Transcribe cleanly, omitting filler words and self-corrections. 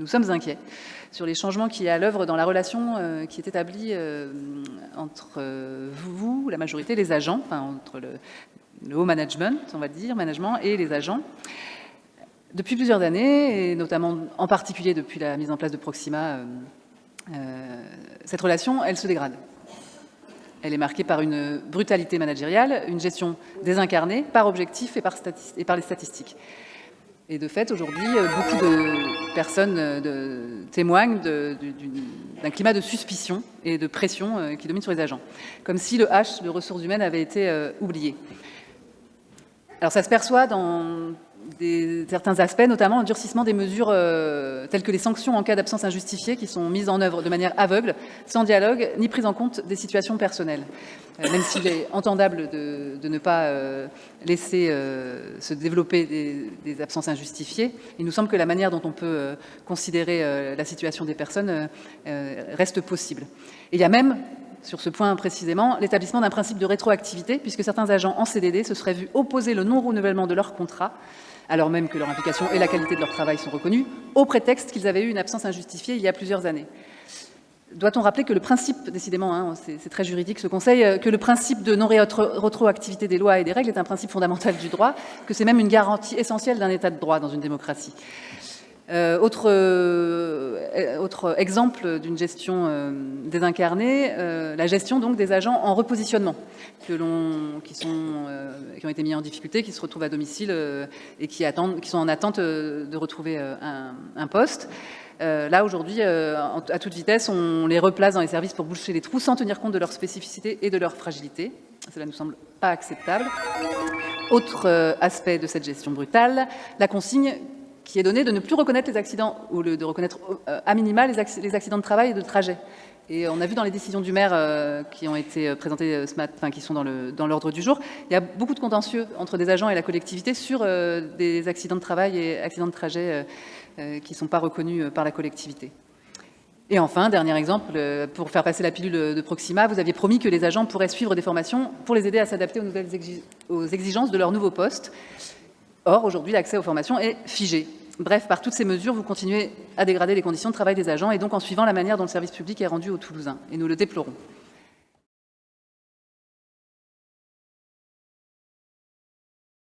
nous sommes inquiets sur les changements qui est à l'œuvre dans la relation qui est établie entre vous, la majorité, les agents, enfin entre le haut management, on va dire, management, et les agents. Depuis plusieurs années, et notamment en particulier depuis la mise en place de Proxima, cette relation, elle se dégrade. Elle est marquée par une brutalité managériale, une gestion désincarnée par objectif et par les statistiques. Et de fait, aujourd'hui, beaucoup de personnes témoignent d'un climat de suspicion et de pression qui domine sur les agents, comme si le H de ressources humaines avait été oublié. Alors ça se perçoit dans certains aspects, notamment le durcissement des mesures telles que les sanctions en cas d'absence injustifiée qui sont mises en œuvre de manière aveugle, sans dialogue, ni prise en compte des situations personnelles. Même s'il est entendable de ne pas laisser se développer des absences injustifiées, il nous semble que la manière dont on peut considérer la situation des personnes reste possible. Et il y a même, sur ce point précisément, l'établissement d'un principe de rétroactivité, puisque certains agents en CDD se seraient vus opposer le non-renouvellement de leur contrat, alors même que leur implication et la qualité de leur travail sont reconnues, au prétexte qu'ils avaient eu une absence injustifiée il y a plusieurs années. Doit-on rappeler que le principe, décidément, c'est très juridique ce conseil, que le principe de non-rétroactivité des lois et des règles est un principe fondamental du droit, que c'est même une garantie essentielle d'un état de droit dans une démocratie. Autre exemple d'une gestion désincarnée, la gestion donc des agents en repositionnement qui ont été mis en difficulté, qui se retrouvent à domicile et qui sont en attente de retrouver un poste. Là, aujourd'hui, à toute vitesse, on les replace dans les services pour boucher les trous sans tenir compte de leur spécificité et de leur fragilité. Cela ne nous semble pas acceptable. Autre aspect de cette gestion brutale, la consigne qui est donnée de ne plus reconnaître les accidents, ou de reconnaître à minima les accidents de travail et de trajet. Et on a vu dans les décisions du maire qui ont été présentées ce matin, enfin, qui sont dans l'ordre du jour, il y a beaucoup de contentieux entre des agents et la collectivité sur des accidents de travail et accidents de trajet qui ne sont pas reconnus par la collectivité. Et enfin, dernier exemple, pour faire passer la pilule de Proxima, vous aviez promis que les agents pourraient suivre des formations pour les aider à s'adapter aux exigences de leur nouveau poste. Or, aujourd'hui, l'accès aux formations est figé. Bref, par toutes ces mesures, vous continuez à dégrader les conditions de travail des agents et donc en suivant la manière dont le service public est rendu aux Toulousains. Et nous le déplorons.